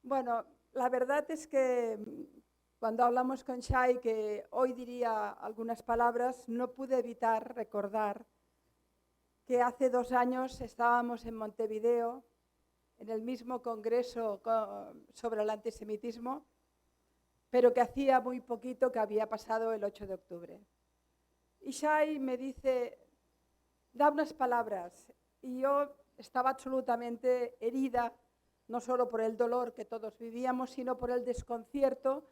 Bueno, la verdad es que cuando hablamos con Shai, que hoy diría algunas palabras, no pude evitar recordar que hace 2 años estábamos en Montevideo, en el mismo congreso sobre el antisemitismo, pero que hacía muy poquito que había pasado el 8 de octubre. Y Shai me dice, da unas palabras, y yo estaba absolutamente herida, no solo por el dolor que todos vivíamos, sino por el desconcierto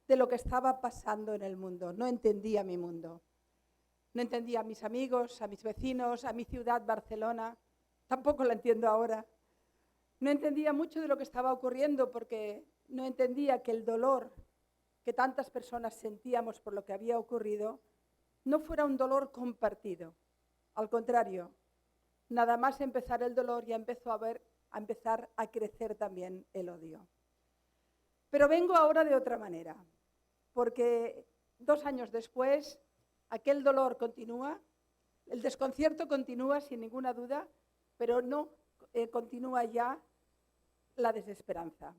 de lo que estaba pasando en el mundo. No entendía mi mundo. No entendía a mis amigos, a mis vecinos, a mi ciudad, Barcelona. Tampoco la entiendo ahora. No entendía mucho de lo que estaba ocurriendo porque no entendía que el dolor que tantas personas sentíamos por lo que había ocurrido no fuera un dolor compartido. Al contrario, nada más empezar el dolor ya empezó a empezar a crecer también el odio. Pero vengo ahora de otra manera, porque 2 años después aquel dolor continúa, el desconcierto continúa sin ninguna duda, pero no continúa ya la desesperanza.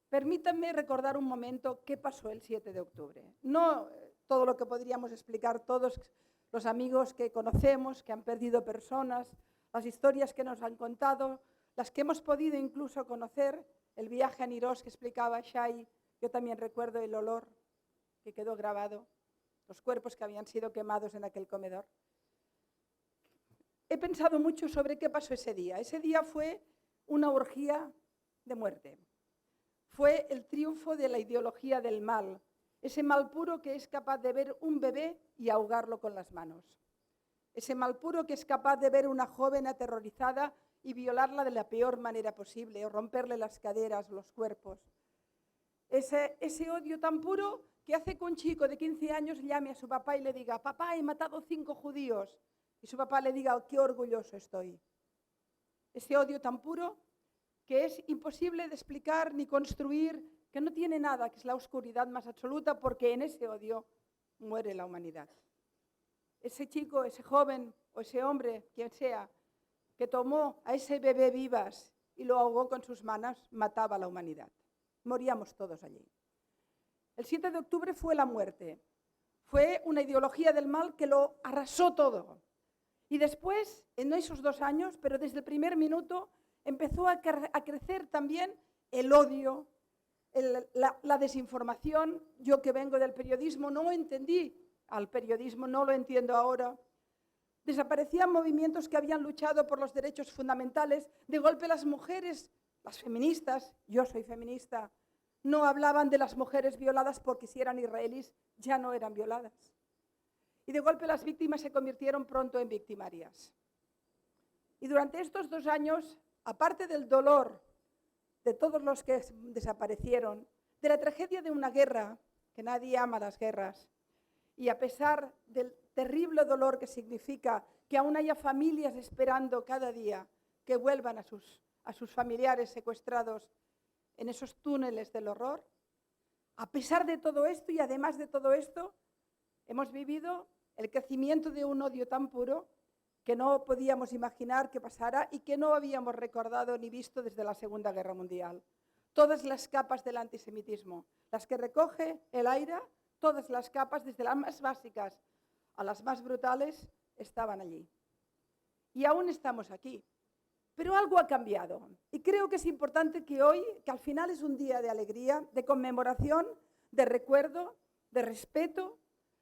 Permítanme recordar un momento qué pasó el 7 de octubre. No todo lo que podríamos explicar todos los amigos que conocemos, que han perdido personas, las historias que nos han contado, las que hemos podido incluso conocer, el viaje a Nirosh que explicaba Shai, yo también recuerdo el olor que quedó grabado, los cuerpos que habían sido quemados en aquel comedor. He pensado mucho sobre qué pasó ese día. Ese día fue una orgía de muerte. Fue el triunfo de la ideología del mal, ese mal puro que es capaz de ver un bebé y ahogarlo con las manos. Ese mal puro que es capaz de ver una joven aterrorizada y violarla de la peor manera posible, o romperle las caderas, los cuerpos. Ese odio tan puro que hace que un chico de 15 años llame a su papá y le diga, papá, he matado 5 judíos. Y su papá le diga, qué orgulloso estoy. Ese odio tan puro que es imposible de explicar ni construir, que no tiene nada, que es la oscuridad más absoluta, porque en ese odio muere la humanidad. Ese chico, ese joven o ese hombre, quien sea, que tomó a ese bebé vivas y lo ahogó con sus manos, mataba a la humanidad. Moríamos todos allí. El 7 de octubre fue la muerte. Fue una ideología del mal que lo arrasó todo. Y después, en esos 2 años, pero desde el primer minuto, empezó a crecer también el odio, la desinformación. Yo que vengo del periodismo no entendí al periodismo, no lo entiendo ahora. Desaparecían movimientos que habían luchado por los derechos fundamentales. De golpe las mujeres, las feministas, yo soy feminista, no hablaban de las mujeres violadas porque si eran israelíes ya no eran violadas. Y de golpe las víctimas se convirtieron pronto en victimarias. Y durante estos 2 años, aparte del dolor de todos los que desaparecieron, de la tragedia de una guerra, que nadie ama las guerras, y a pesar del terrible dolor que significa que aún haya familias esperando cada día que vuelvan a sus familiares secuestrados en esos túneles del horror, a pesar de todo esto y además de todo esto, hemos vivido el crecimiento de un odio tan puro que no podíamos imaginar que pasara y que no habíamos recordado ni visto desde la Segunda Guerra Mundial. Todas las capas del antisemitismo, las que recoge el AIRA, todas las capas, desde las más básicas a las más brutales, estaban allí. Y aún estamos aquí. Pero algo ha cambiado. Y creo que es importante que hoy, que al final es un día de alegría, de conmemoración, de recuerdo, de respeto,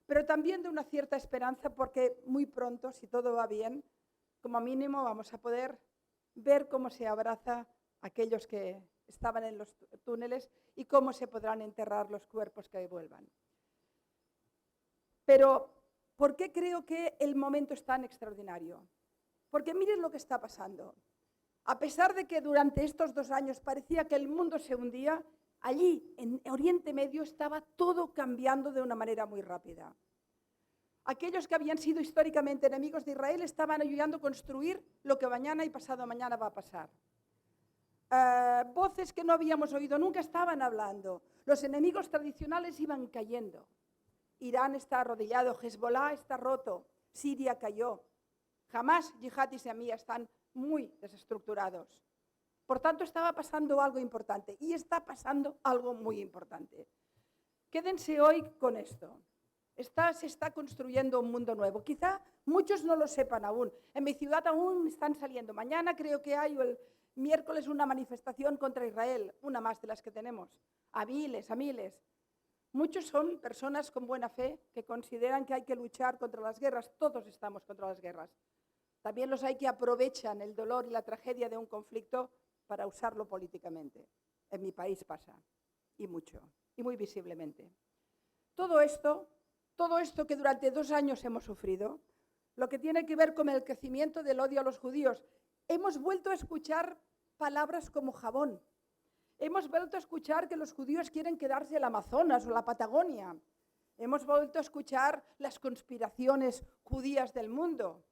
pero también de una cierta esperanza, porque muy pronto, si todo va bien, como mínimo vamos a poder ver cómo se abraza a aquellos que estaban en los túneles y cómo se podrán enterrar los cuerpos que vuelvan. Pero, ¿por qué creo que el momento es tan extraordinario? Porque miren lo que está pasando. A pesar de que durante estos 2 años parecía que el mundo se hundía, allí, en Oriente Medio, estaba todo cambiando de una manera muy rápida. Aquellos que habían sido históricamente enemigos de Israel estaban ayudando a construir lo que mañana y pasado mañana va a pasar. Voces que no habíamos oído nunca estaban hablando. Los enemigos tradicionales iban cayendo. Irán está arrodillado, Hezbollah está roto, Siria cayó. Hamas, Yihad y Islamía están muy desestructurados. Por tanto, estaba pasando algo importante y está pasando algo muy importante. Quédense hoy con esto. Se está construyendo un mundo nuevo. Quizá muchos no lo sepan aún. En mi ciudad aún están saliendo. Mañana creo que hay, o el miércoles, una manifestación contra Israel, una más de las que tenemos. A miles, a miles. Muchos son personas con buena fe que consideran que hay que luchar contra las guerras. Todos estamos contra las guerras. También los hay que aprovechan el dolor y la tragedia de un conflicto para usarlo políticamente. En mi país pasa, y mucho, y muy visiblemente. Todo esto que durante 2 años hemos sufrido, lo que tiene que ver con el crecimiento del odio a los judíos, hemos vuelto a escuchar palabras como jabón. Hemos vuelto a escuchar que los judíos quieren quedarse en el Amazonas o la Patagonia. Hemos vuelto a escuchar las conspiraciones judías del mundo.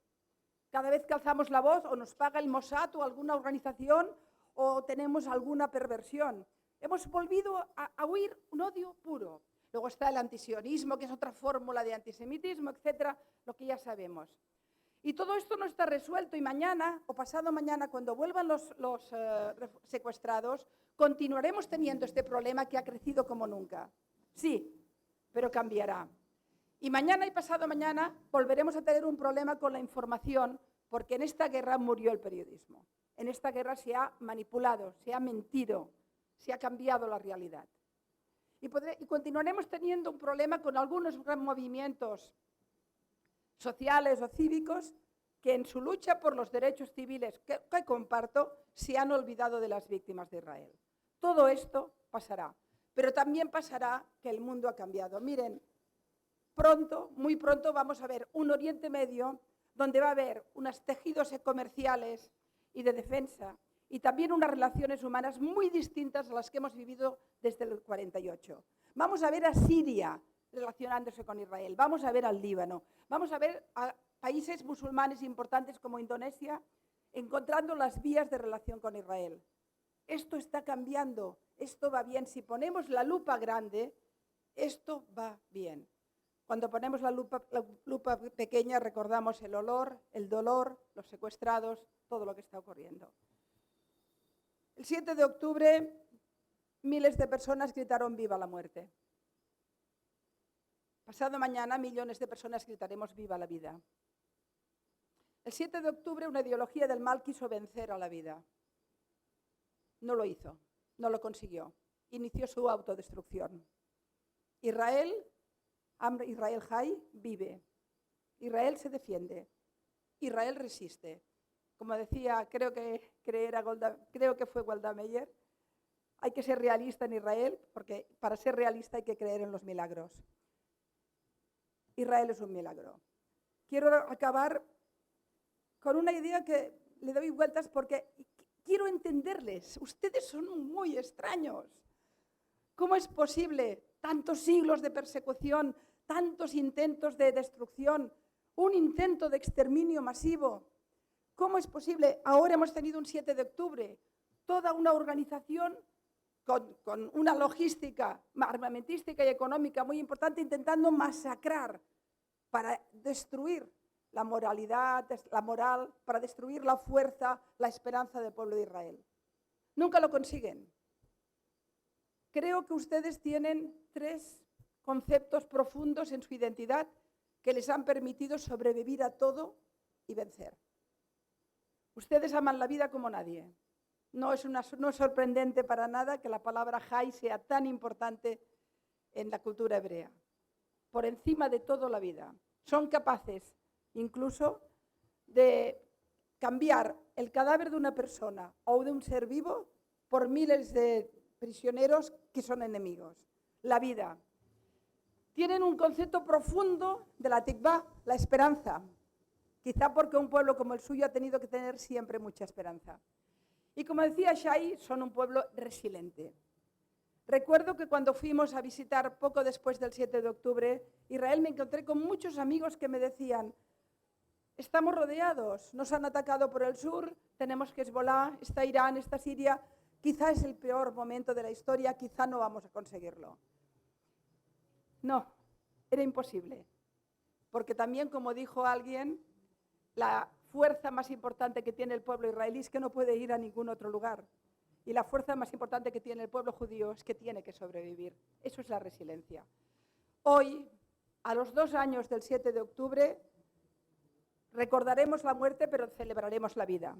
Cada vez que alzamos la voz o nos paga el Mossad o alguna organización o tenemos alguna perversión. Hemos volvido a oír un odio puro. Luego está el antisionismo, que es otra fórmula de antisemitismo, etcétera, lo que ya sabemos. Y todo esto no está resuelto y mañana o pasado mañana, cuando vuelvan los secuestrados, continuaremos teniendo este problema que ha crecido como nunca. Sí, pero cambiará. Y mañana y pasado mañana volveremos a tener un problema con la información, porque en esta guerra murió el periodismo. En esta guerra se ha manipulado, se ha mentido, se ha cambiado la realidad. Y continuaremos teniendo un problema con algunos movimientos sociales o cívicos que en su lucha por los derechos civiles que comparto se han olvidado de las víctimas de Israel. Todo esto pasará, pero también pasará que el mundo ha cambiado. Miren, pronto, muy pronto vamos a ver un Oriente Medio donde va a haber unos tejidos comerciales y de defensa y también unas relaciones humanas muy distintas a las que hemos vivido desde el 48. Vamos a ver a Siria relacionándose con Israel, vamos a ver al Líbano, vamos a ver a países musulmanes importantes como Indonesia encontrando las vías de relación con Israel. Esto está cambiando, esto va bien. Si ponemos la lupa grande, esto va bien. Cuando ponemos la lupa pequeña recordamos el olor, el dolor, los secuestrados, todo lo que está ocurriendo. El 7 de octubre, miles de personas gritaron ¡viva la muerte! Pasado mañana, millones de personas gritaremos ¡viva la vida! El 7 de octubre, una ideología del mal quiso vencer a la vida. No lo hizo, no lo consiguió. Inició su autodestrucción. Israel Hay vive. Israel se defiende. Israel resiste. Como decía, creo que fue Golda Meir, hay que ser realista en Israel, porque para ser realista hay que creer en los milagros. Israel es un milagro. Quiero acabar con una idea que le doy vueltas porque quiero entenderles. Ustedes son muy extraños. ¿Cómo es posible tantos siglos de persecución, tantos intentos de destrucción, un intento de exterminio masivo? ¿Cómo es posible? Ahora hemos tenido un 7 de octubre, toda una organización con una logística armamentística y económica muy importante intentando masacrar para destruir la moralidad, la moral, para destruir la fuerza, la esperanza del pueblo de Israel. Nunca lo consiguen. Creo que ustedes tienen 3 conceptos profundos en su identidad que les han permitido sobrevivir a todo y vencer. Ustedes aman la vida como nadie. No es sorprendente para nada que la palabra Hay sea tan importante en la cultura hebrea. Por encima de todo la vida. Son capaces incluso de cambiar el cadáver de una persona o de un ser vivo por miles de prisioneros que son enemigos. La vida. Tienen un concepto profundo de la tikvá, la esperanza. Quizá porque un pueblo como el suyo ha tenido que tener siempre mucha esperanza. Y como decía Shai, son un pueblo resiliente. Recuerdo que cuando fuimos a visitar poco después del 7 de octubre, Israel, me encontré con muchos amigos que me decían: estamos rodeados, nos han atacado por el sur, tenemos Hezbolá, está Irán, está Siria, quizá es el peor momento de la historia, quizá no vamos a conseguirlo. No, era imposible, porque también, como dijo alguien, la fuerza más importante que tiene el pueblo israelí es que no puede ir a ningún otro lugar. Y la fuerza más importante que tiene el pueblo judío es que tiene que sobrevivir. Eso es la resiliencia. Hoy, a los 2 años del 7 de octubre, recordaremos la muerte, pero celebraremos la vida.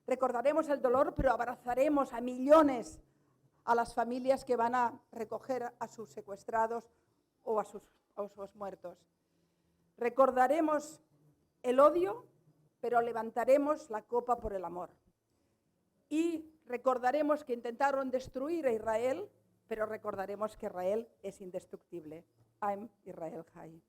Recordaremos el dolor, pero abrazaremos a millones, a las familias que van a recoger a sus secuestrados o a sus muertos. Recordaremos el odio, pero levantaremos la copa por el amor. Y recordaremos que intentaron destruir a Israel, pero recordaremos que Israel es indestructible. Am Israel Chai.